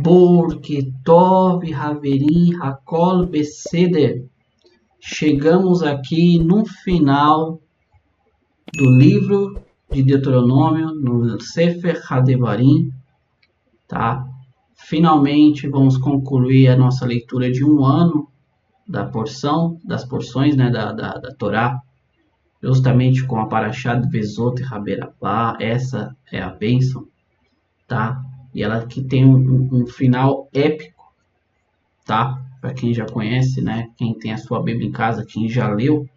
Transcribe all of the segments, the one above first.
Porque Tov Haverim Hakol Beseder. Chegamos aqui no final do livro de Deuteronômio, no Sefer HaDevarim, tá? Finalmente vamos concluir a nossa leitura de um ano das porções, né, da Torá, justamente com a Parashá de Vezot e Haberabá. Essa é a bênção, tá? E ela que tem um final épico, tá? Para quem já conhece, né? Quem tem a sua Bíblia em casa, quem já leu,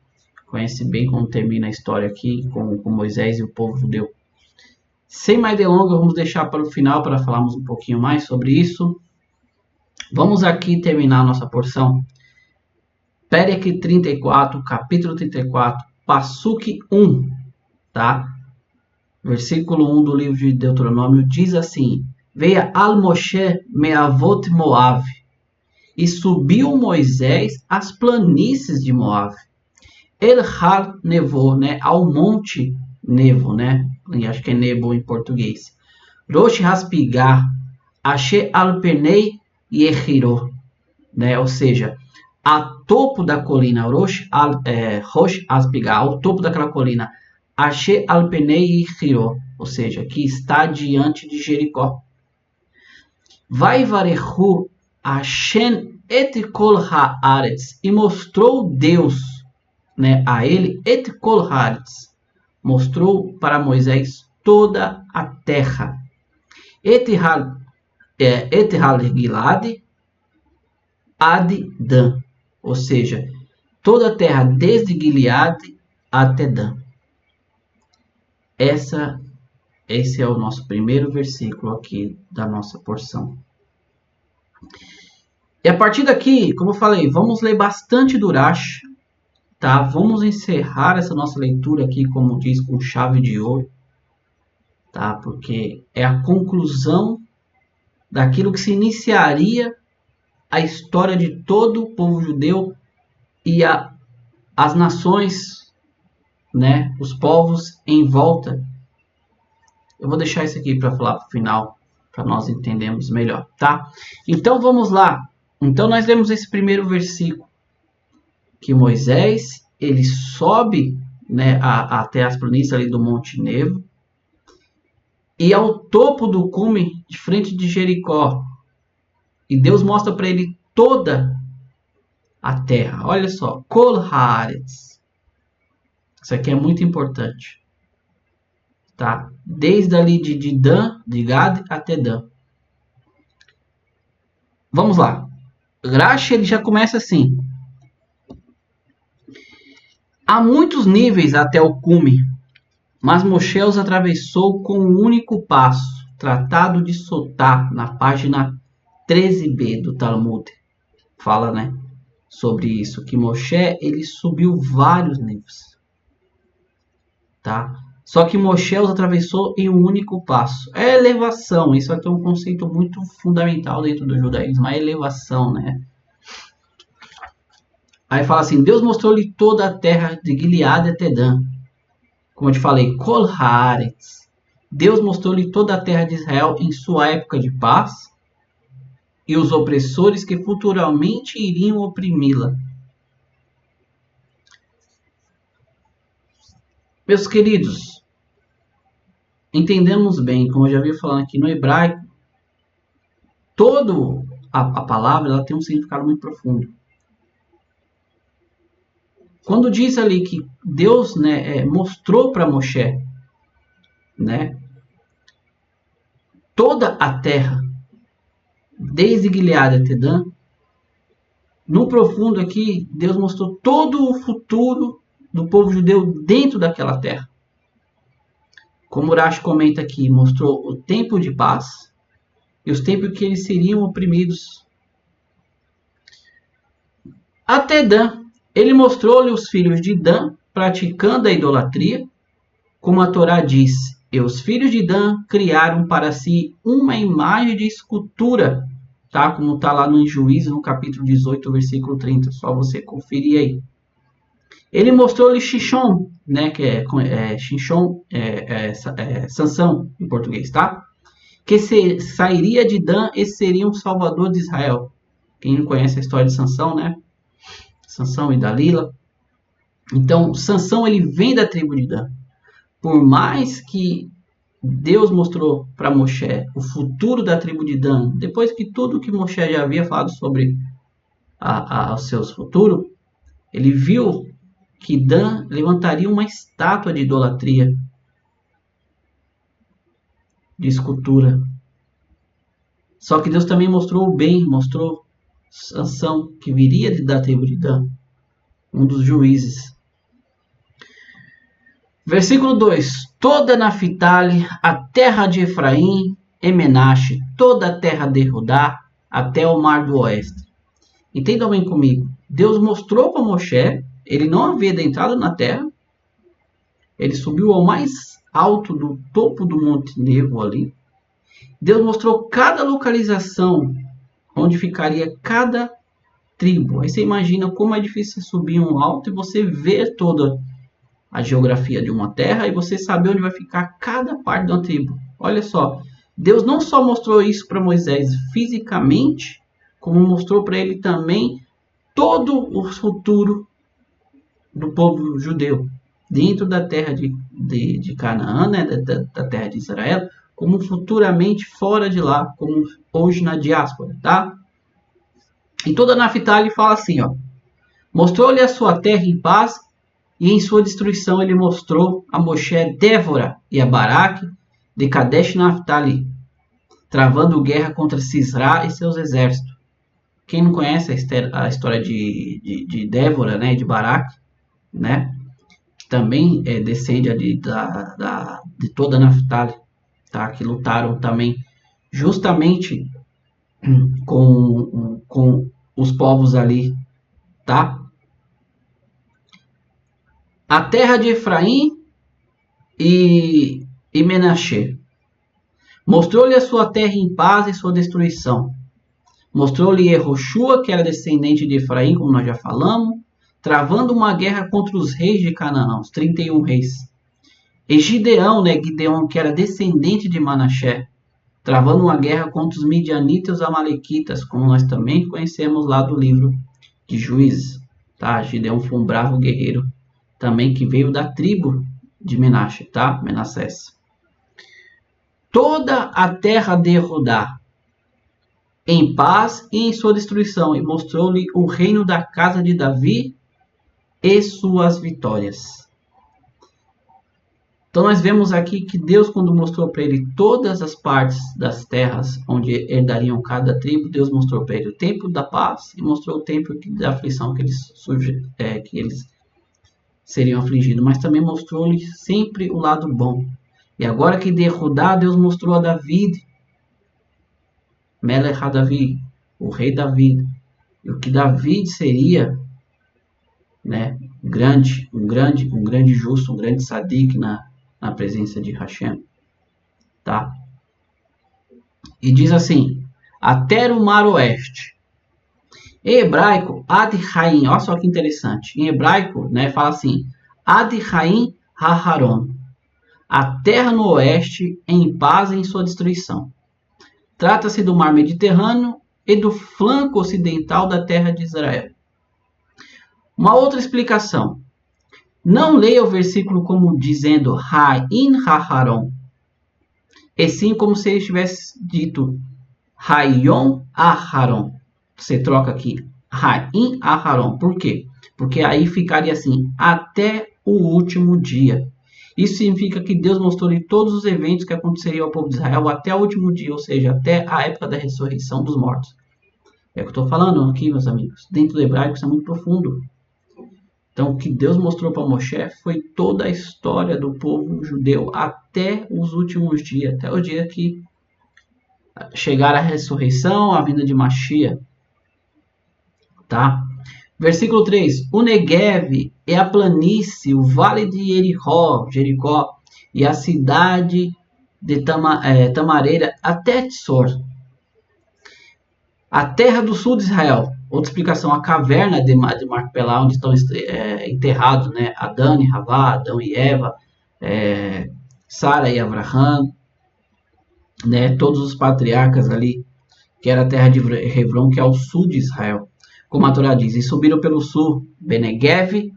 conhece bem como termina a história aqui com Moisés e o povo judeu. Sem mais delongas, vamos deixar para o final para falarmos um pouquinho mais sobre isso. Vamos aqui terminar a nossa porção. Perek 34, capítulo 34, Pasuk 1, tá? Versículo 1 do livro de Deuteronômio diz assim: Veia al Moshe meavot Moav, e subiu Moisés às planícies de Moav. El Har Nevo, né? Ao monte Nevo, né? Acho que é Nebo em português. Rosh Haspigah, Ashe al Penei Yechiro, né? Ou seja, a topo da colina, Rosh Haspigah, ao topo daquela colina, Ashe al Penei Yechiro, ou seja, que está diante de Jericó. Vai varechu Hashem et kol haaretz, e mostrou Deus, né, a ele, et kol haaretz, mostrou para Moisés toda a terra. Et hal Gilad ad Dan, ou seja, toda a terra desde Gileade até Dan. Esse é o nosso primeiro versículo aqui da nossa porção. E a partir daqui, como eu falei, vamos ler bastante do Urash, tá? Vamos encerrar essa nossa leitura aqui, como diz, com chave de ouro, tá? Porque é a conclusão daquilo que se iniciaria a história de todo o povo judeu e as nações, né? Os povos em volta. Eu vou deixar isso aqui para falar para o final, para nós entendermos melhor, tá? Então vamos lá. Então nós lemos esse primeiro versículo, que Moisés, ele sobe, né, até as planícies ali do Monte Nevo, e ao topo do cume, de frente de Jericó, e Deus mostra para ele toda a terra. Olha só, Kol Haaretz. Isso aqui é muito importante, tá? Desde ali de Dan, de Gad até Dan. Vamos lá. Rashi, ele já começa assim: há muitos níveis até o cume, mas Moshe os atravessou com um único passo. Tratado de Sotá, na página 13b do Talmud, fala, né, sobre isso, que Moshe, ele subiu vários níveis, tá? Só que Moshe os atravessou em um único passo. É elevação. Isso aqui é um conceito muito fundamental dentro do judaísmo. A elevação, né? Aí fala assim: Deus mostrou-lhe toda a terra de Gileade até Dan. Como eu te falei, Kol Haaretz. Deus mostrou-lhe toda a terra de Israel em sua época de paz e os opressores que futuramente iriam oprimi-la. Meus queridos, entendemos bem, como eu já vi falando aqui no hebraico, toda a palavra ela tem um significado muito profundo. Quando diz ali que Deus, né, mostrou para Moshe, né, toda a terra, desde Gileade até Dan, no profundo aqui, Deus mostrou todo o futuro do povo judeu dentro daquela terra. Como Urash comenta aqui, mostrou o tempo de paz e os tempos que eles seriam oprimidos. Até Dan, ele mostrou-lhe os filhos de Dan praticando a idolatria, como a Torá diz: e os filhos de Dan criaram para si uma imagem de escultura, tá? Como está lá no Juízes, no capítulo 18, versículo 30. Só você conferir aí. Ele mostrou-lhe Shishon, né? Que Shishon, Sansão em português, tá? que sairia de Dan e seria um salvador de Israel. Quem não conhece a história de Sansão, né? Sansão e Dalila. Então, Sansão ele vem da tribo de Dan. Por mais que Deus mostrou para Moshe o futuro da tribo de Dan, depois que tudo que Moshe já havia falado sobre o seu futuro, ele viu que Dan levantaria uma estátua de idolatria, de escultura. Só que Deus também mostrou o bem, mostrou Sansão, que viria da tribo de Dan, um dos juízes. Versículo 2: Toda Naphtali, a terra de Efraim e Menache, toda a terra de Judá, até o mar do oeste. Entendam bem comigo. Deus mostrou para Moshe, ele não havia adentrado na terra, ele subiu ao mais alto do topo do Monte Nebo ali. Deus mostrou cada localização onde ficaria cada tribo. Aí você imagina como é difícil subir um alto e você ver toda a geografia de uma terra e você saber onde vai ficar cada parte de uma tribo. Olha só, Deus não só mostrou isso para Moisés fisicamente, como mostrou para ele também todo o futuro do povo judeu dentro da terra de Canaã, né, da terra de Israel, como futuramente fora de lá, como hoje na diáspora, tá? E toda Naphtali fala assim, ó: mostrou-lhe a sua terra em paz, e em sua destruição ele mostrou a Moshe Débora e a Baraque de Kadesh Naphtali, travando guerra contra Sisra e seus exércitos. Quem não conhece a história de Débora, né, de Baraque, né, que também descende ali de toda Naphtali, tá, que lutaram também justamente com os povos ali, tá? A terra de Efraim e Menache. Mostrou-lhe a sua terra em paz e sua destruição. Mostrou-lhe Yehoshua, que era descendente de Efraim, como nós já falamos, travando uma guerra contra os reis de Canaã, os 31 reis. E Gideão, né, Gideão, que era descendente de Manassés, travando uma guerra contra os midianitas e os amalequitas, como nós também conhecemos lá do livro de Juízes. Tá? Gideão foi um bravo guerreiro também que veio da tribo de Menache, tá? Menassés. Toda a terra de Judá em paz e em sua destruição, e mostrou-lhe o reino da casa de Davi e suas vitórias. Então nós vemos aqui que Deus, quando mostrou para ele todas as partes das terras onde herdariam cada tribo, Deus mostrou para ele o tempo da paz e mostrou o tempo da aflição que eles seriam afligidos, mas também mostrou-lhe sempre o lado bom. E agora que de Judá, Deus mostrou a David, Melech Davi, o rei Davi, e o que Davi seria, né, um grande justo, um grande sadik na presença de Hashem, tá? E diz assim: até o mar oeste. Em hebraico, Ad Haim, olha só que interessante. Em hebraico, né, fala assim: Ad Haim Haharon, a terra no oeste em paz em sua destruição. Trata-se do mar Mediterrâneo e do flanco ocidental da terra de Israel. Uma outra explicação: não leia o versículo como dizendo Haim Haharon, e sim como se ele tivesse dito Hayom Aharon. Você troca aqui Haim Aharon. Por quê? Porque aí ficaria assim: até o último dia. Isso significa que Deus mostrou-lhe todos os eventos que aconteceriam ao povo de Israel até o último dia, ou seja, até a época da ressurreição dos mortos. É o que eu estou falando aqui, meus amigos. Dentro do hebraico isso é muito profundo. Então, o que Deus mostrou para Moshe foi toda a história do povo judeu até os últimos dias, até o dia que chegar a ressurreição, a vinda de Mashiach. Tá? Versículo 3: o Negev é a planície, o vale de Jericó, e a cidade de Tamareira até Tzor. A terra do sul de Israel. Outra explicação: a caverna de Macpelá, onde estão enterrados, né, Adão e Havá, Adão e Eva, Sara e Abraham. né, todos os patriarcas ali, que era a terra de Hebron, que é ao sul de Israel. Como a Torá diz, e subiram pelo sul, Benegev,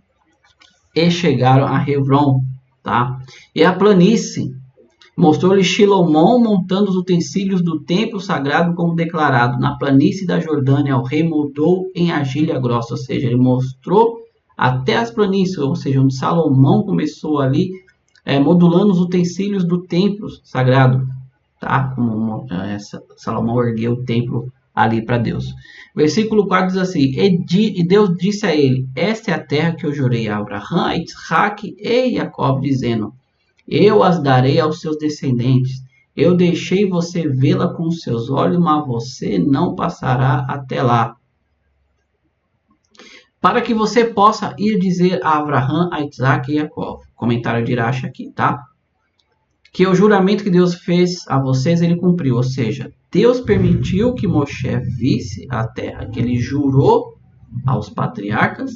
e chegaram a Hebron, tá? E a planície mostrou-lhe Shilomon montando os utensílios do templo sagrado, como declarado, na planície da Jordânia, o rei moldou em argila grossa, ou seja, ele mostrou até as planícies, ou seja, onde Salomão começou ali, modulando os utensílios do templo sagrado, tá? Como Salomão ergueu o templo ali para Deus. Versículo 4 diz assim: e Deus disse a ele: esta é a terra que eu jurei a Abraão, a Isaac e Jacob, dizendo: eu as darei aos seus descendentes. Eu deixei você vê-la com os seus olhos, mas você não passará até lá. Para que você possa ir dizer a Abraão, a Isaac e a Jacob. Comentário de Irache aqui, tá? Que o juramento que Deus fez a vocês, ele cumpriu. Ou seja, Deus permitiu que Moshe visse a terra que ele jurou aos patriarcas,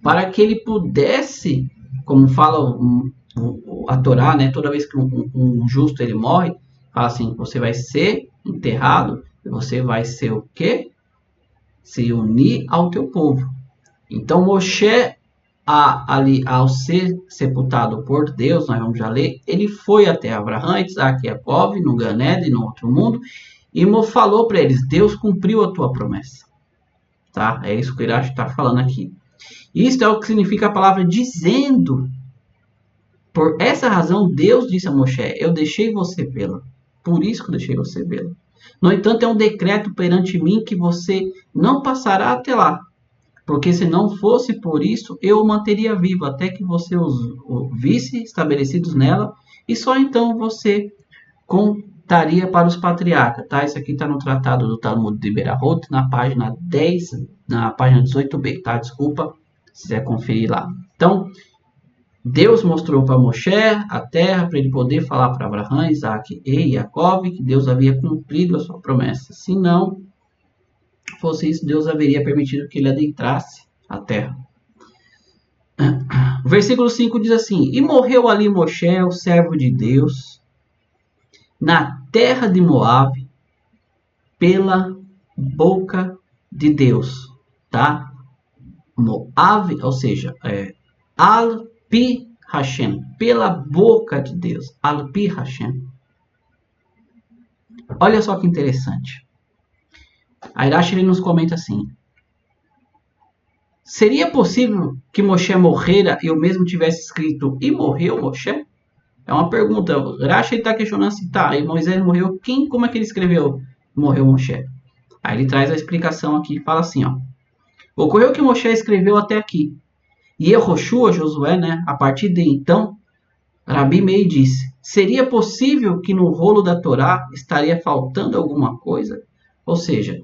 para que ele pudesse, como fala a Torá, né, toda vez que um justo ele morre, fala assim: você vai ser enterrado e você vai ser o quê? Se unir ao teu povo. Então Moshe, ali ao ser sepultado por Deus, nós vamos já ler, ele foi até Abraão, Isaac e Jacob, no Ganed, no outro mundo, e falou para eles: Deus cumpriu a tua promessa. Tá? É isso que o Irache está falando aqui. Isto é o que significa a palavra dizendo. Por essa razão, Deus disse a Moshe: eu deixei você vê-la. Por isso que eu deixei você vê-la. No entanto, é um decreto perante mim que você não passará até lá. Porque se não fosse por isso, eu o manteria vivo até que você os visse estabelecidos nela, e só então você contaria para os patriarcas. Tá? Isso aqui está no Tratado do Talmud de Berahot, na página 10, na página 18b. Tá? Desculpa, se quiser conferir lá. Então, Deus mostrou para Moshe a terra para ele poder falar para Abraão, Isaac e Jacob que Deus havia cumprido a sua promessa. Se não fosse isso, Deus haveria permitido que ele adentrasse a terra. O versículo 5 diz assim: e morreu ali Moshe, o servo de Deus, na terra de Moabe, pela boca de Deus, tá? Moabe, ou seja, Al-Pi Hashem, pela boca de Deus, Al-Pi Hashem. Olha só que interessante. A Irache ele nos comenta assim: seria possível que Moshe morrera e eu mesmo tivesse escrito e morreu Moshe? É uma pergunta. O Irache está questionando assim: tá, e Moisés morreu, como é que ele escreveu morreu Moshe? Aí ele traz a explicação aqui e fala assim: ó, ocorreu que Moshe escreveu até aqui. E Yehoshua, Josué, né, a partir de então, Rabi Meir disse: seria possível que no rolo da Torá estaria faltando alguma coisa? Ou seja,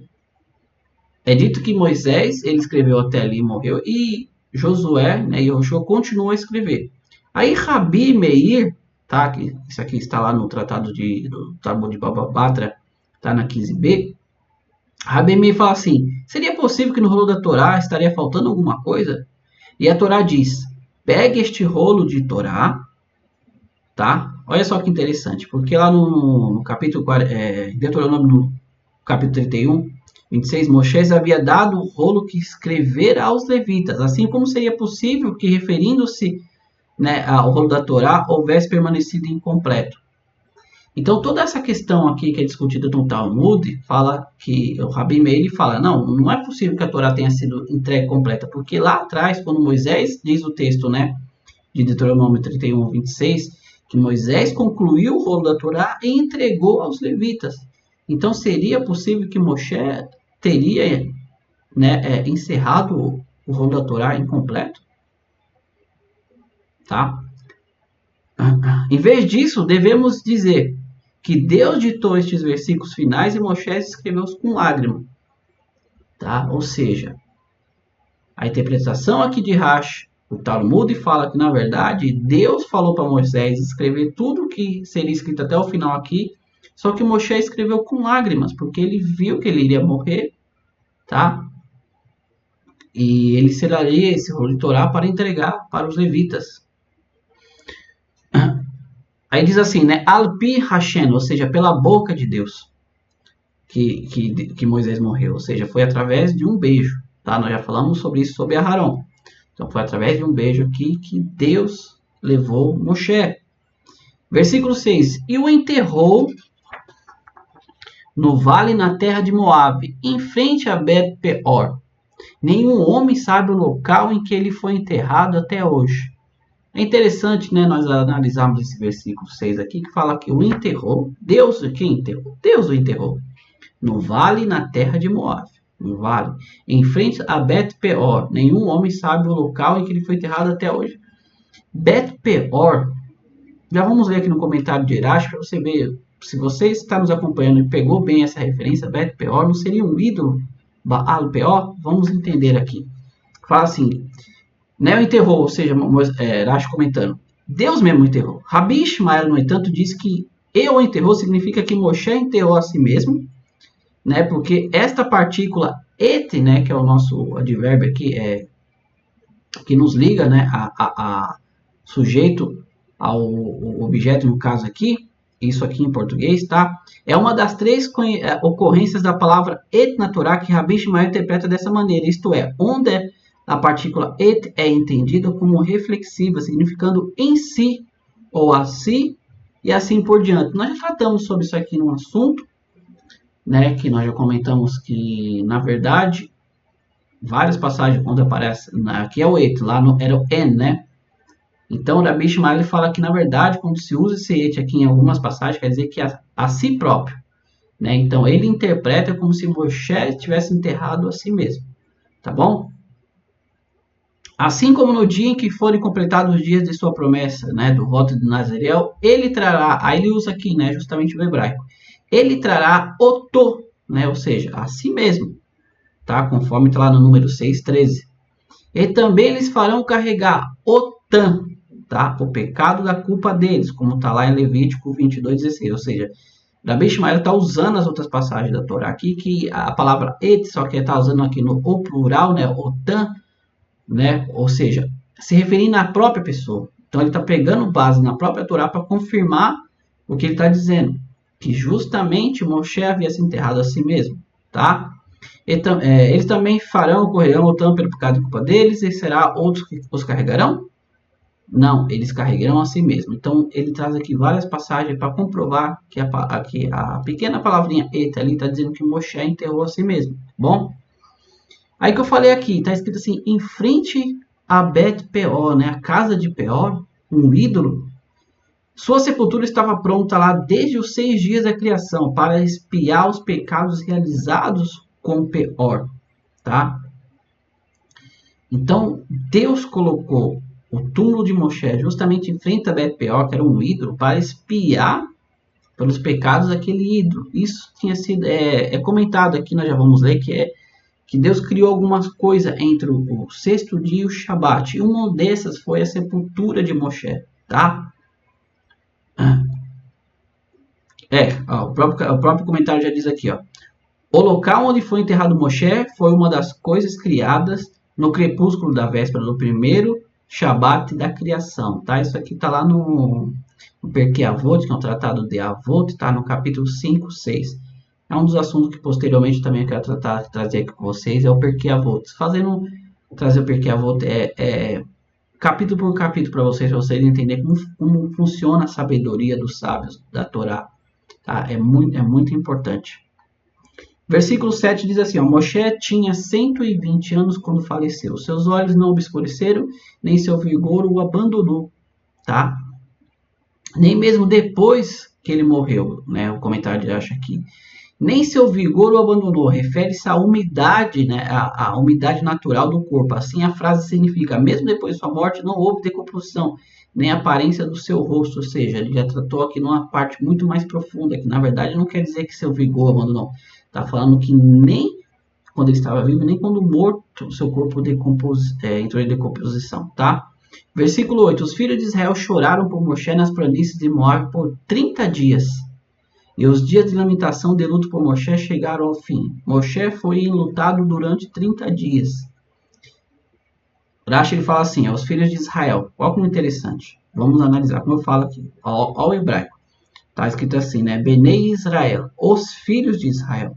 é dito que Moisés ele escreveu até ali e morreu, e Josué, né, e Yehoshua continuou a escrever. Aí Rabi Meir, tá, que isso aqui está lá no Tratado do Talmud de Baba Batra, tá na 15b. Rabi Meir fala assim: seria possível que no rolo da Torá estaria faltando alguma coisa? E a Torá diz: pegue este rolo de Torá, tá? Olha só que interessante, porque lá no capítulo Deuteronômio, no capítulo 31, 26, Moisés havia dado o rolo que escrevera aos levitas, assim como seria possível que, referindo-se, né, ao rolo da Torá, houvesse permanecido incompleto. Então, toda essa questão aqui que é discutida no Talmud, fala que o Rabi Meir fala: não é possível que a Torá tenha sido entregue completa, porque lá atrás, quando Moisés, diz o texto, né, de Deuteronômio 31, 26, que Moisés concluiu o rolo da Torá e entregou aos levitas. Então, seria possível que Moshe teria, né, encerrado o rolo da Torá incompleto? Tá? Em vez disso, devemos dizer que Deus ditou estes versículos finais e Moisés escreveu-os com lágrima. Tá? Ou seja, a interpretação aqui de Rashi, o Talmud fala que, na verdade, Deus falou para Moisés escrever tudo que seria escrito até o final aqui, só que Moisés escreveu com lágrimas, porque ele viu que ele iria morrer, tá? E ele selaria esse rolo de Torá para entregar para os levitas. Aí diz assim, né? Alpi Hashem, ou seja, pela boca de Deus que Moisés morreu. Ou seja, foi através de um beijo. Tá? Nós já falamos sobre isso, sobre Aharon. Então foi através de um beijo aqui que Deus levou Moshe. Versículo 6. E o enterrou no vale na terra de Moabe, em frente a Bet-peor. Nenhum homem sabe o local em que ele foi enterrado até hoje. É interessante, né, nós analisarmos esse versículo 6 aqui, que fala que o enterrou, Deus, quem enterrou? Deus o enterrou, no vale na terra de Moabe, no vale, em frente a Bet-peor. Nenhum homem sabe o local em que ele foi enterrado até hoje. Bet-peor, já vamos ler aqui no comentário de Irache para você ver, se você está nos acompanhando e pegou bem essa referência, Bet-peor não seria um ídolo Baal-peor? Vamos entender aqui. Fala assim, né, o enterrou, ou seja, Rashi comentando, Deus mesmo enterrou. Rabi Ishmael, no entanto, diz que eu enterrou significa que Moshe enterrou a si mesmo, né, porque esta partícula et, né, que é o nosso advérbio aqui, que nos liga, né, a sujeito ao objeto, no caso aqui, isso aqui em português, tá? É uma das 3 ocorrências da palavra et na Torá que Rabi Ishmael interpreta dessa maneira, isto é, onde a partícula et é entendida como reflexiva, significando em si ou a si e assim por diante. Nós já tratamos sobre isso aqui no assunto, né, que nós já comentamos que, na verdade, várias passagens quando aparece, aqui é o et, lá era o en, né? Então, o Rabi Ishmael fala que, na verdade, quando se usa esse et aqui em algumas passagens, quer dizer que a si próprio, né? Então, ele interpreta como se Moshe tivesse enterrado a si mesmo, tá bom? Assim como no dia em que forem completados os dias de sua promessa, né, do voto de Nazireu, ele trará, aí ele usa aqui, né, justamente o hebraico, ele trará oto, né, ou seja, a si mesmo, tá, conforme está lá no número 6:13. E também eles farão carregar otam, tá, o pecado da culpa deles, como está lá em Levítico 22:16, ou seja, Rabi Ishmael está usando as outras passagens da Torá aqui, que a palavra et, só que está usando aqui no o plural, né, otam, né? Ou seja, se referindo à própria pessoa. Então ele está pegando base na própria Torá para confirmar o que ele está dizendo, que justamente Moshe havia se enterrado a si mesmo, tá? Então, eles também correrão o pelo pecado e culpa deles, e será outros que os carregarão? Não, eles carregarão a si mesmo. Então ele traz aqui várias passagens para comprovar que a pequena palavrinha eta ali está dizendo que Moshe enterrou a si mesmo, bom? Aí que eu falei aqui, está escrito assim, em frente a Bet-peor, né, a casa de Peor, um ídolo. Sua sepultura estava pronta lá desde os 6 dias da criação, para espiar os pecados realizados com Peor, tá? Então, Deus colocou o túmulo de Moshe justamente em frente a Bet-peor, que era um ídolo, para espiar pelos pecados daquele ídolo. Isso tinha sido comentado aqui, nós já vamos ler, que Deus criou algumas coisas entre o 6º dia e o Shabat. E uma dessas foi a sepultura de Moshe, tá? O próprio comentário já diz aqui, ó. O local onde foi enterrado Moshe foi uma das coisas criadas no crepúsculo da véspera do primeiro Shabat da criação, tá? Isso aqui tá lá no Perkei Avot, que é um tratado de Avot, tá? No capítulo 5, 6. É um dos assuntos que posteriormente também eu quero trazer aqui com vocês, é o Perkei Avot. Trazer o Perkei Avot capítulo por capítulo para vocês entenderem como funciona a sabedoria dos sábios da Torá. Tá? É muito importante. Versículo 7 diz assim, ó, Moshe tinha 120 anos quando faleceu. Seus olhos não obscureceram, nem seu vigor o abandonou. Tá? Nem mesmo depois que ele morreu, né? O comentário acha aqui. Nem seu vigor o abandonou, refere-se à umidade, né, à umidade natural do corpo. Assim, a frase significa, mesmo depois de sua morte, não houve decomposição, nem aparência do seu rosto. Ou seja, ele já tratou aqui numa parte muito mais profunda, que na verdade não quer dizer que seu vigor abandonou. Está falando que nem quando ele estava vivo, nem quando morto, seu corpo entrou em decomposição, tá? Versículo 8. Os filhos de Israel choraram por Moshe nas planícies de Moab por 30 dias. E os dias de lamentação de luto por Moshe chegaram ao fim. Moshe foi enlutado durante 30 dias. Rashi ele fala assim, os filhos de Israel. Olha como interessante. Vamos analisar, como eu falo aqui. Olha o hebraico. Está escrito assim, né? Benei Israel, os filhos de Israel.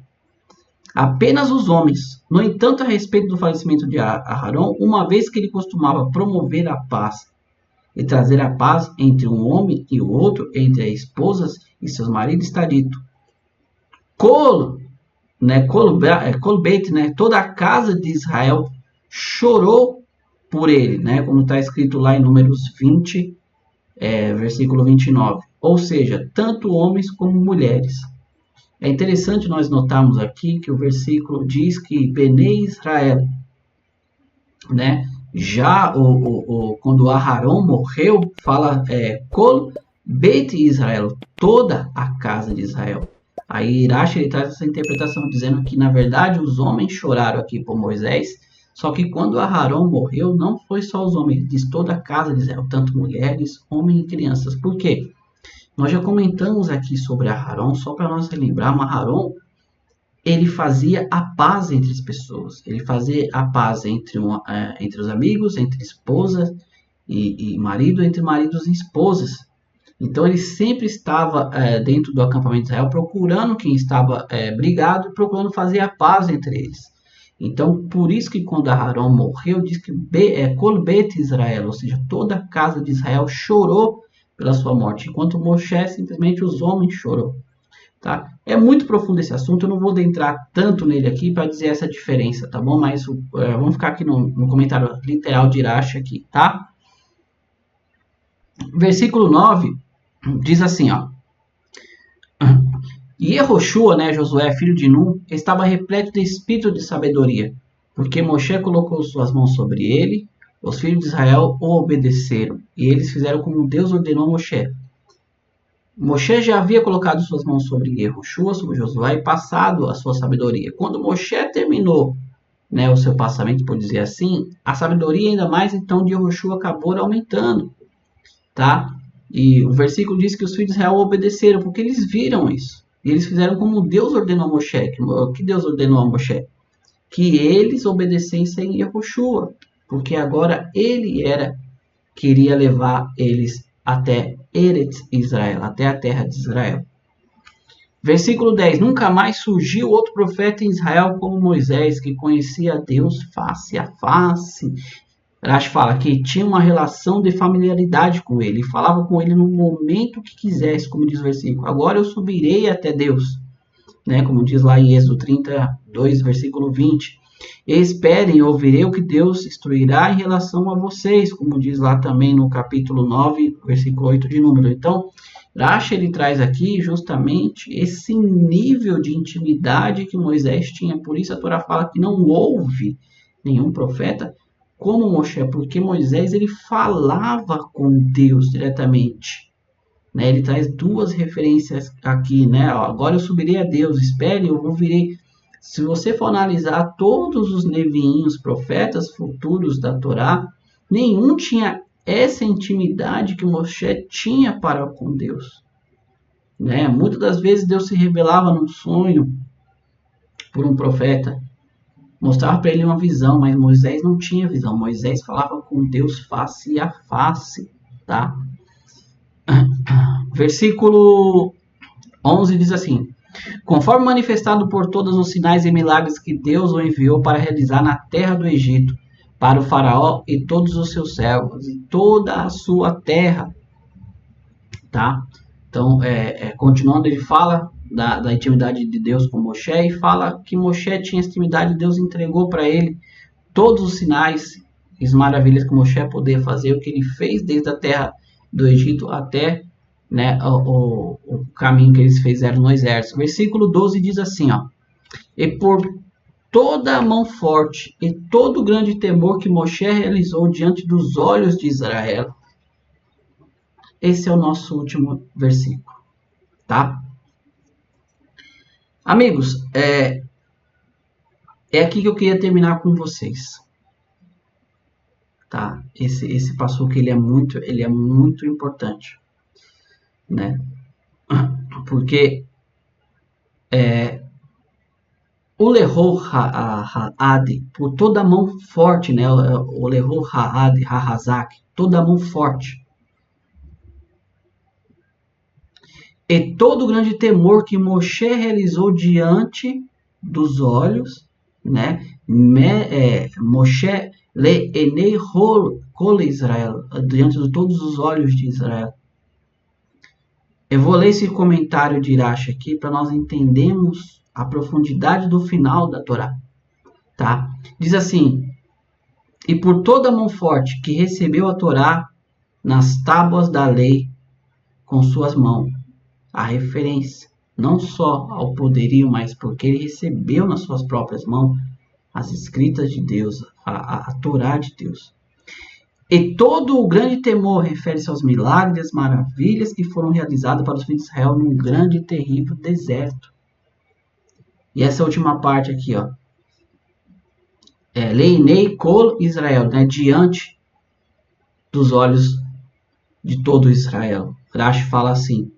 Apenas os homens. No entanto, a respeito do falecimento de Aharon, uma vez que ele costumava promover a paz e trazer a paz entre um homem e o outro, entre as esposas e seus maridos, está dito. Colbeit, né? Toda a casa de Israel chorou por ele, né? Como está escrito lá em Números 20, versículo 29. Ou seja, tanto homens como mulheres. É interessante nós notarmos aqui que o versículo diz que Benei Israel, né? Já quando Aharon morreu, fala Kol Beit Israel, toda a casa de Israel. Aí Irache ele traz essa interpretação dizendo que na verdade os homens choraram aqui por Moisés, só que quando Aharon morreu não foi só os homens, diz toda a casa de Israel, tanto mulheres, homens e crianças. Por quê? Nós já comentamos aqui sobre Aharon, só para nós relembrar, Aharon ele fazia a paz entre as pessoas, ele fazia a paz entre os amigos, entre esposa e marido, entre maridos e esposas. Então ele sempre estava dentro do acampamento de Israel procurando quem estava brigado, procurando fazer a paz entre eles. Então por isso que quando Aharon morreu, diz que Colbet Israel, ou seja, toda a casa de Israel chorou pela sua morte, enquanto Moshe simplesmente os homens chorou. Tá? É muito profundo esse assunto, eu não vou entrar tanto nele aqui para dizer essa diferença, tá bom? Mas vamos ficar aqui no comentário literal de Irache aqui, tá? Versículo 9 diz assim, ó. E Yehoshua, né, Josué, filho de Nun, estava repleto de espírito de sabedoria, porque Moshe colocou suas mãos sobre ele, os filhos de Israel o obedeceram, e eles fizeram como Deus ordenou a Moshe. Moshe já havia colocado suas mãos sobre Yehoshua, sobre Josué, e passado a sua sabedoria. Quando Moshe terminou, né, o seu passamento, por dizer assim, a sabedoria ainda mais então de Yehoshua acabou aumentando, tá? E o versículo diz que os filhos de Israel obedeceram, porque eles viram isso. E eles fizeram como Deus ordenou a Moshe. Que Deus ordenou a Moshe? Que eles obedecessem Yehoshua, porque agora ele queria levar eles até Eretz Israel, até a terra de Israel. Versículo 10. Nunca mais surgiu outro profeta em Israel como Moisés, que conhecia a Deus face a face. Rashi fala que tinha uma relação de familiaridade com ele, falava com ele no momento que quisesse, como diz o versículo. Agora eu subirei até Deus, né? Como diz lá em Êxodo 32, versículo 20. Esperem, ouvirei o que Deus instruirá em relação a vocês, como diz lá também no capítulo 9, versículo 8 de Número. Então, Rashi ele traz aqui justamente esse nível de intimidade que Moisés tinha. Por isso a Torá fala que não houve nenhum profeta como Moshe, porque Moisés ele falava com Deus diretamente. Né? Ele traz duas referências aqui, né? Agora eu subirei a Deus, espere, eu ouvirei. Se você for analisar todos os neviinhos, profetas futuros da Torá, nenhum tinha essa intimidade que Moshe tinha para com Deus. Né? Muitas das vezes Deus se revelava num sonho por um profeta, mostrava para ele uma visão, mas Moisés não tinha visão. Moisés falava com Deus face a face, tá? Versículo 11 diz assim: conforme manifestado por todos os sinais e milagres que Deus o enviou para realizar na terra do Egito, para o faraó e todos os seus servos, e toda a sua terra. Tá? Então, continuando, ele fala da intimidade de Deus com Moshe, e fala que Moshe tinha intimidade, Deus entregou para ele todos os sinais e as maravilhas que Moshe poderia fazer, o que ele fez desde a terra do Egito até, né, o caminho que eles fizeram no exército. Versículo 12 diz assim, ó, e por toda a mão forte e todo o grande temor que Moshe realizou diante dos olhos de Israel. Esse é o nosso último versículo, tá? Amigos, é aqui que eu queria terminar com vocês, tá? Esse passo que ele é muito importante, né? Porque o Lehou Ha'ad, por toda a mão forte, né? O Lehou Ha'ad, Hahazak, toda a mão forte. E todo o grande temor que Moshe realizou diante dos olhos, né? Moshe le enei kol Israel, diante de todos os olhos de Israel. Eu vou ler esse comentário de Irache aqui para nós entendermos a profundidade do final da Torá, tá? Diz assim: e por toda a mão forte que recebeu a Torá nas tábuas da lei com suas mãos, a referência não só ao poderio, mas porque ele recebeu nas suas próprias mãos as escritas de Deus, a Torá de Deus. E todo o grande temor refere-se aos milagres e às maravilhas que foram realizados para os filhos de Israel num grande e terrível deserto. E essa última parte aqui, ó. Leinei kol Israel, né? Diante dos olhos de todo Israel. Rashi fala assim: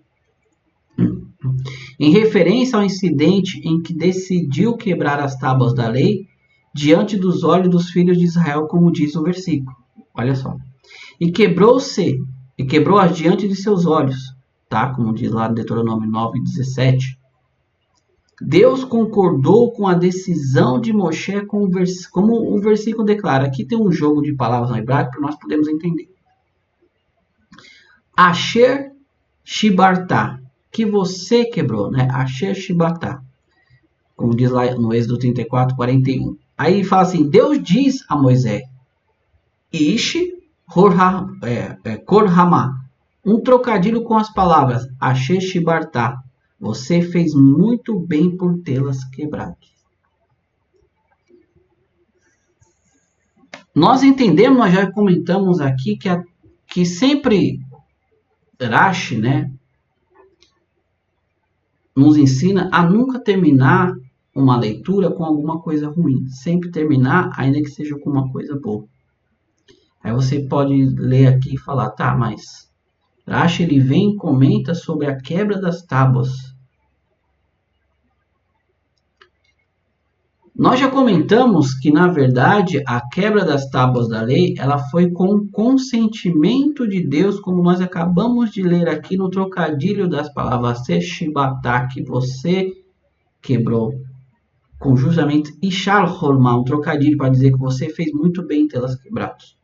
em referência ao incidente em que decidiu quebrar as tábuas da lei diante dos olhos dos filhos de Israel, como diz o versículo. Olha só. E quebrou-as diante de seus olhos, tá? Como diz lá no Deuteronômio 9:17. Deus concordou com a decisão de Moshe, como o versículo declara. Aqui tem um jogo de palavras no hebraico para nós podermos entender. Asher Shibartá, que você quebrou, né? Asher Shibartá, como diz lá no Êxodo 34:41. Aí fala assim: Deus diz a Moisés: Ish Korhamá, um trocadilho com as palavras Asher Shibartá. Você fez muito bem por tê-las quebrado. Nós entendemos, nós já comentamos aqui que sempre Rashi, né, nos ensina a nunca terminar uma leitura com alguma coisa ruim. Sempre terminar, ainda que seja com uma coisa boa. Aí você pode ler aqui e falar, tá, mas Rashi ele vem e comenta sobre a quebra das tábuas. Nós já comentamos que, na verdade, a quebra das tábuas da lei, ela foi com consentimento de Deus, como nós acabamos de ler aqui no trocadilho das palavras Seshibatá, que você quebrou. Conjuntamente, Ishal Hormá, um trocadilho para dizer que você fez muito bem em tê-las quebradas.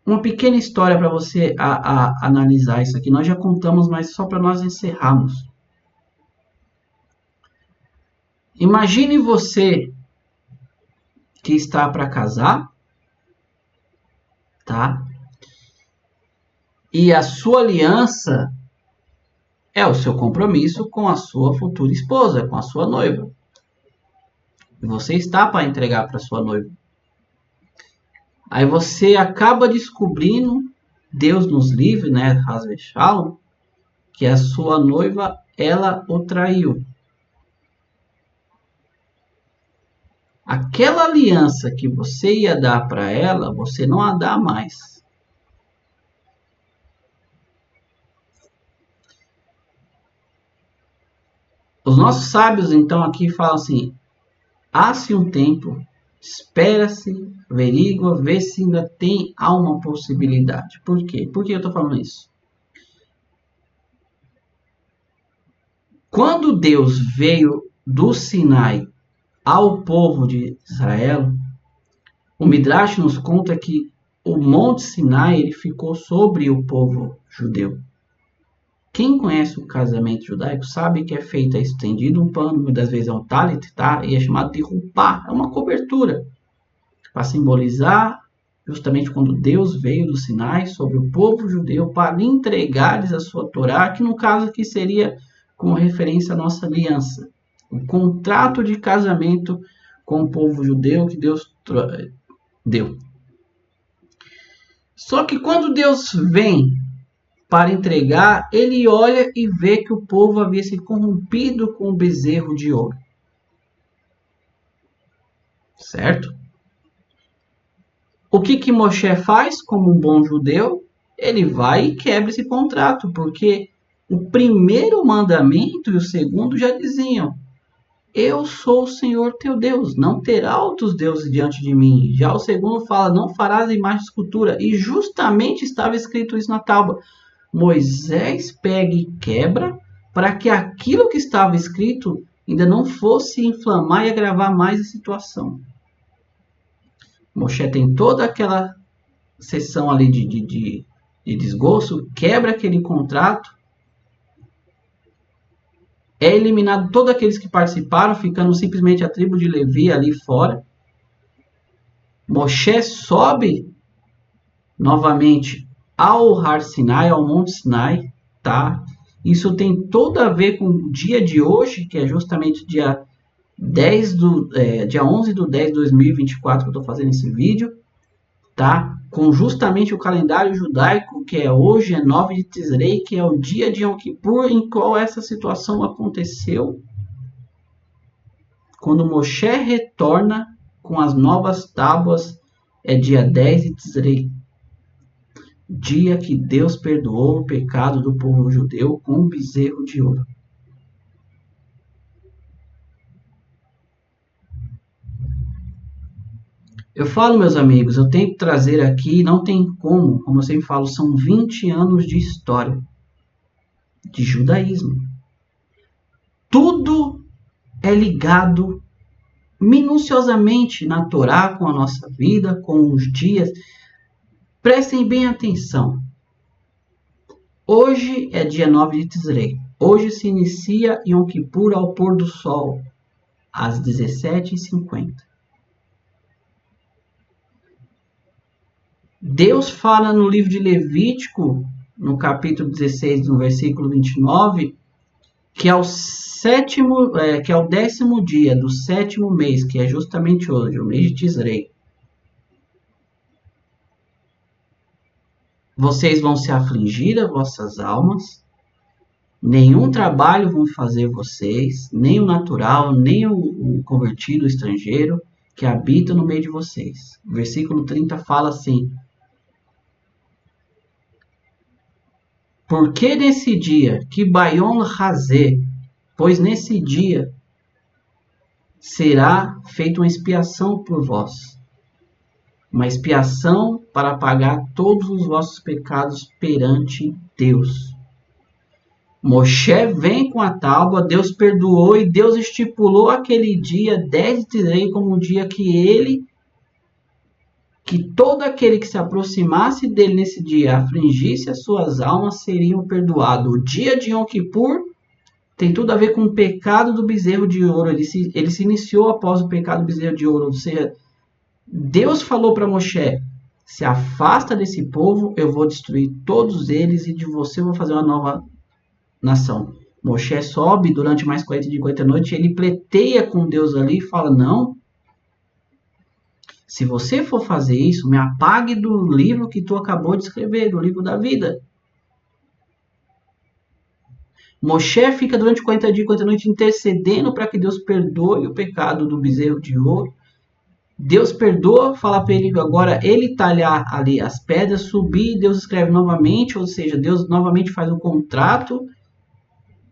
Uma pequena história para você analisar isso aqui. Nós já contamos, mas só para nós encerrarmos. Imagine você que está para casar, tá? E a sua aliança é o seu compromisso com a sua futura esposa, com a sua noiva. E você está para entregar para sua noiva. Aí você acaba descobrindo, Deus nos livre, né, Hasve Shalom, que a sua noiva, ela o traiu. Aquela aliança que você ia dar para ela, você não a dá mais. Os nossos sábios, então, aqui falam assim: há-se um tempo, espera-se, averigua, vê se ainda há uma possibilidade. Por quê? Por que eu estou falando isso? Quando Deus veio do Sinai ao povo de Israel, o Midrash nos conta que o Monte Sinai ele ficou sobre o povo judeu. Quem conhece o casamento judaico sabe que é feito, é estendido um pano, muitas vezes é um talit, tá? E é chamado de rupá, é uma cobertura, para simbolizar justamente quando Deus veio do Sinai sobre o povo judeu para entregar-lhes a sua Torá, que no caso aqui seria com referência à nossa aliança. O contrato de casamento com o povo judeu que Deus deu. Só que quando Deus vem para entregar, ele olha e vê que o povo havia se corrompido com o bezerro de ouro. Certo? O que Moshe faz como um bom judeu? Ele vai e quebra esse contrato, porque O primeiro mandamento e o segundo já diziam: eu sou o Senhor teu Deus, não terá outros deuses diante de mim. Já o segundo fala: não farás imagem de escultura. E justamente estava escrito isso na tábua. Moisés pega e quebra para que aquilo que estava escrito ainda não fosse inflamar e agravar mais a situação. Moshe tem toda aquela sessão ali de desgosto, quebra aquele contrato, é eliminado todos aqueles que participaram, ficando simplesmente a tribo de Levi ali fora. Moshe sobe novamente ao Har Sinai, ao Monte Sinai, tá? Isso tem tudo a ver com o dia de hoje, que é justamente dia 11 de 10 de 2024 que eu estou fazendo esse vídeo, tá? Com justamente o calendário judaico, que é hoje, é 9 de Tisrei, que é o dia de Yom Kippur, em qual essa situação aconteceu. Quando Moshe retorna com as novas tábuas, é dia 10 de Tisrei, dia que Deus perdoou o pecado do povo judeu com um bezerro de ouro. Eu falo, meus amigos, eu tenho que trazer aqui, não tem como eu sempre falo, são 20 anos de história de judaísmo. Tudo é ligado minuciosamente na Torá, com a nossa vida, com os dias. Prestem bem atenção. Hoje é dia 9 de Tisrei. Hoje se inicia Yom Kippur ao pôr do sol, às 17h50. Deus fala no livro de Levítico, no capítulo 16, no versículo 29, que é o 10º dia do 7º mês, que é justamente hoje, o mês de Tisrei. Vocês vão se afligir as vossas almas, nenhum trabalho vão fazer vocês, nem o natural, nem o convertido, o estrangeiro, que habita no meio de vocês. O versículo 30 fala assim: porque nesse dia, que Bayon Hazé, pois nesse dia será feita uma expiação por vós, uma expiação para pagar todos os vossos pecados perante Deus. Moshe vem com a tábua, Deus perdoou e Deus estipulou aquele dia 10 de Tisrei como um dia que todo aquele que se aproximasse dele nesse dia, afligisse as suas almas, seriam perdoados. O dia de Yom Kippur tem tudo a ver com o pecado do bezerro de ouro. Ele se iniciou após o pecado do bezerro de ouro. Ou seja, Deus falou para Moshe: se afasta desse povo, eu vou destruir todos eles e de você eu vou fazer uma nova nação. Moshe sobe durante mais 40 dias e 40 noites, ele pleiteia com Deus ali e fala: não, se você for fazer isso, me apague do livro que tu acabou de escrever, do livro da vida. Moshe fica durante 40 dias e 40 noites intercedendo para que Deus perdoe o pecado do bezerro de ouro. Deus perdoa, fala para ele agora ele talhar ali as pedras, subir, Deus escreve novamente, ou seja, Deus novamente faz um contrato,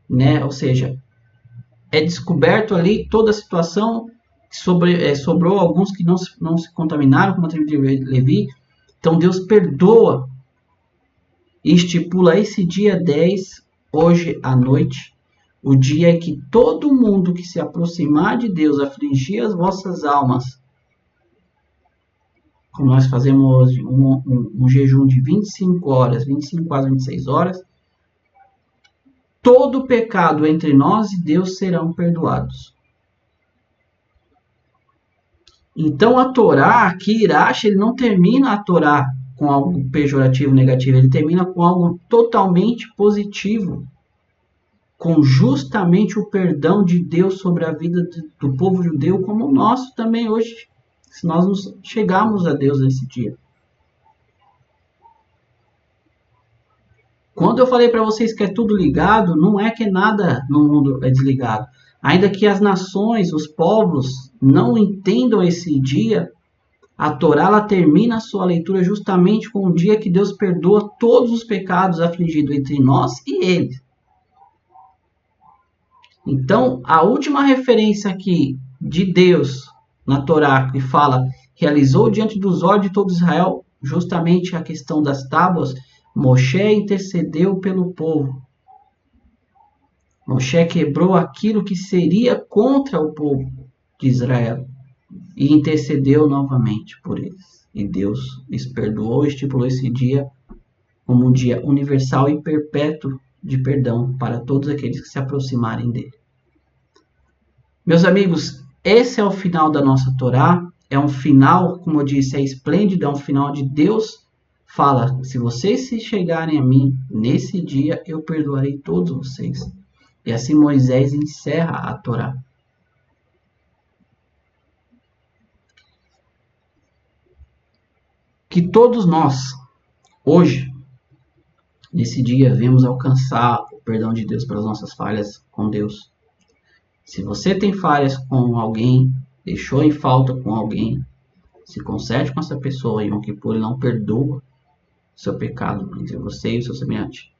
né? Ou seja, é descoberto ali toda a situação. Sobrou alguns que não se contaminaram, como a tribo de Levi. Então Deus perdoa e estipula esse dia 10, hoje à noite, o dia em que todo mundo que se aproximar de Deus, afligir as vossas almas, como nós fazemos hoje, um jejum de 25 horas, 25 às 26 horas, todo pecado entre nós e Deus serão perdoados. Então a Torá, aqui, Irache, ele não termina a Torá com algo pejorativo, negativo, ele termina com algo totalmente positivo, com justamente o perdão de Deus sobre a vida do povo judeu, como o nosso também hoje, se nós chegarmos a Deus nesse dia. Quando eu falei para vocês que é tudo ligado, não é que nada no mundo é desligado. Ainda que as nações, os povos, não entendam esse dia, a Torá ela termina a sua leitura justamente com o dia que Deus perdoa todos os pecados afligidos entre nós e eles. Então, a última referência aqui de Deus na Torá que fala, realizou diante dos olhos de todo Israel, justamente a questão das tábuas, Moshe intercedeu pelo povo. Moshe quebrou aquilo que seria contra o povo de Israel e intercedeu novamente por eles. E Deus lhes perdoou e estipulou esse dia como um dia universal e perpétuo de perdão para todos aqueles que se aproximarem dele. Meus amigos, esse é o final da nossa Torá. É um final, como eu disse, é esplêndido, é um final de Deus fala, se vocês se chegarem a mim nesse dia, eu perdoarei todos vocês. E assim Moisés encerra a Torá. Que todos nós, hoje, nesse dia, venhamos alcançar o perdão de Deus pelas nossas falhas com Deus. Se você tem falhas com alguém, deixou em falta com alguém, se conserte com essa pessoa e Yom Kippur ele não perdoa seu pecado entre você e o seu semelhante.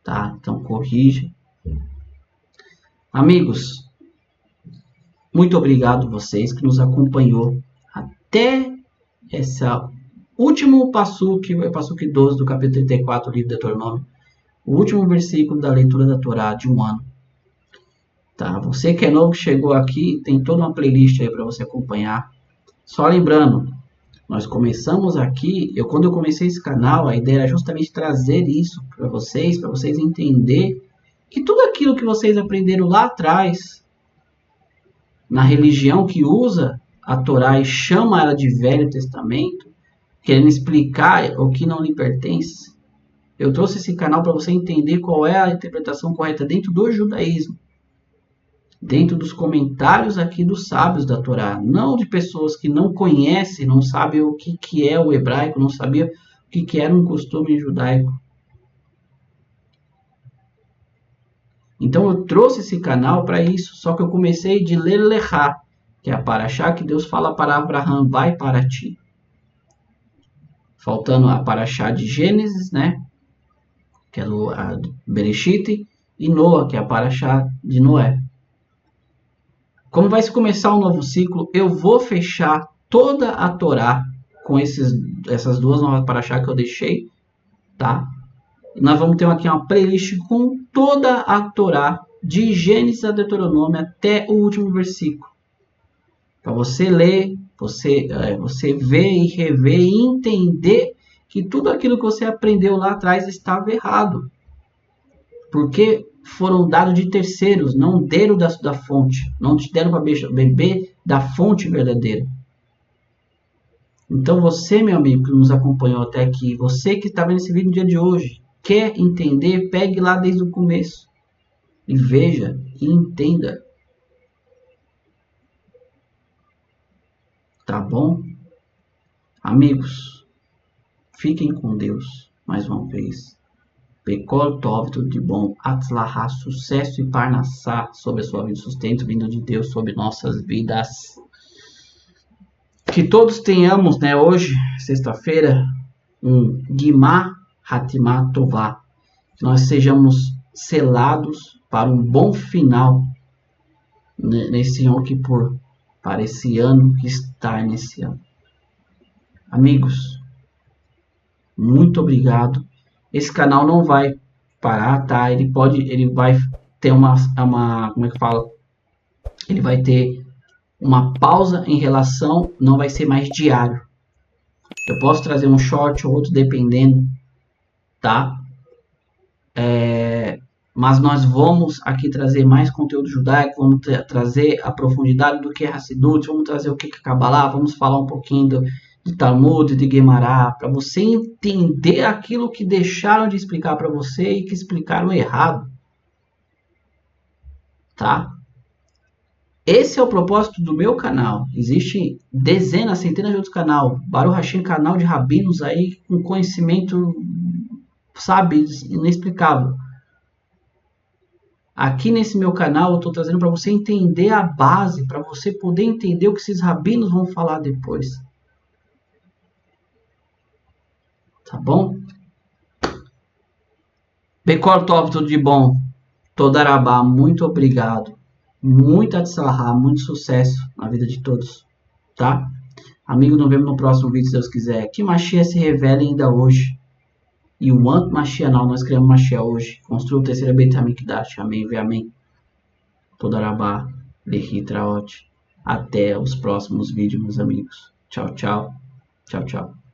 Tá? Então corrija. Amigos, muito obrigado vocês que nos acompanhou até esse último passuque, o passuque 12 do capítulo 34 do livro de Deuteronômio, o último versículo da leitura da Torá de um ano. Tá? Você que é novo, que chegou aqui, tem toda uma playlist aí para você acompanhar. Só lembrando, nós começamos aqui, quando eu comecei esse canal, a ideia era justamente trazer isso para vocês entenderem que tudo aquilo que vocês aprenderam lá atrás, na religião que usa a Torá e chama ela de Velho Testamento, querendo explicar o que não lhe pertence, eu trouxe esse canal para você entender qual é a interpretação correta dentro do judaísmo, dentro dos comentários aqui dos sábios da Torá, não de pessoas que não conhecem, não sabem o que é o hebraico, não sabiam o que era um costume judaico. Então eu trouxe esse canal para isso, só que eu comecei de ler Lechá, que é a paraxá que Deus fala para Abraão, vai para ti. Faltando a paraxá de Gênesis, né? Que é a Bereshit, e Noa, que é a paraxá de Noé. Como vai se começar um novo ciclo, eu vou fechar toda a Torá com essas duas novas paraxá que eu deixei, tá? Nós vamos ter aqui uma playlist com toda a Torá, de Gênesis a Deuteronômio até o último versículo. Para você ler, você ver e rever e entender que tudo aquilo que você aprendeu lá atrás estava errado. Porque foram dados de terceiros, não deram da fonte, não te deram para beber da fonte verdadeira. Então você, meu amigo, que nos acompanhou até aqui, você que está vendo esse vídeo no dia de hoje, quer entender, pegue lá desde o começo e veja e entenda. Tá bom? Amigos, fiquem com Deus mais uma vez. Bekol Tov, tudo de bom, Atzlahá, sucesso e Parnassá sobre a sua vida, sustento vindo de Deus sobre nossas vidas. Que todos tenhamos, né, hoje, sexta-feira, um Gimá Hatimá Tová. Que nós sejamos selados para um bom final nesse Yom Kippur, para esse ano que está iniciando. Amigos, muito obrigado. Esse canal não vai parar, tá? Ele vai ter como é que fala? Ele vai ter uma pausa em relação, não vai ser mais diário. Eu posso trazer um short ou outro dependendo, tá? Mas nós vamos aqui trazer mais conteúdo judaico, vamos trazer a profundidade do que é Hassidut, vamos trazer o que é Kabbalah, vamos falar um pouquinho de Talmud, de Guemará, para você entender aquilo que deixaram de explicar para você e que explicaram errado. Tá? Esse é o propósito do meu canal. Existem dezenas, centenas de outros canais. Baruch Hashem, canal de rabinos aí com conhecimento, sabe, inexplicável. Aqui nesse meu canal eu estou trazendo para você entender a base, para você poder entender o que esses rabinos vão falar depois. Tá bom? Bekor Tov, tudo de bom. Todarabá, muito obrigado. Muita tzlachá, muito sucesso na vida de todos. Tá? Amigo, nos vemos no próximo vídeo, se Deus quiser. Que Mashiach se revele ainda hoje. E o Ant Mashiach não, nós criamos Mashiach hoje. Construa o terceiro Beit HaMikdash. Amém, amém. Todarabá, Lehi Traot. Até os próximos vídeos, meus amigos. Tchau, tchau. Tchau, tchau.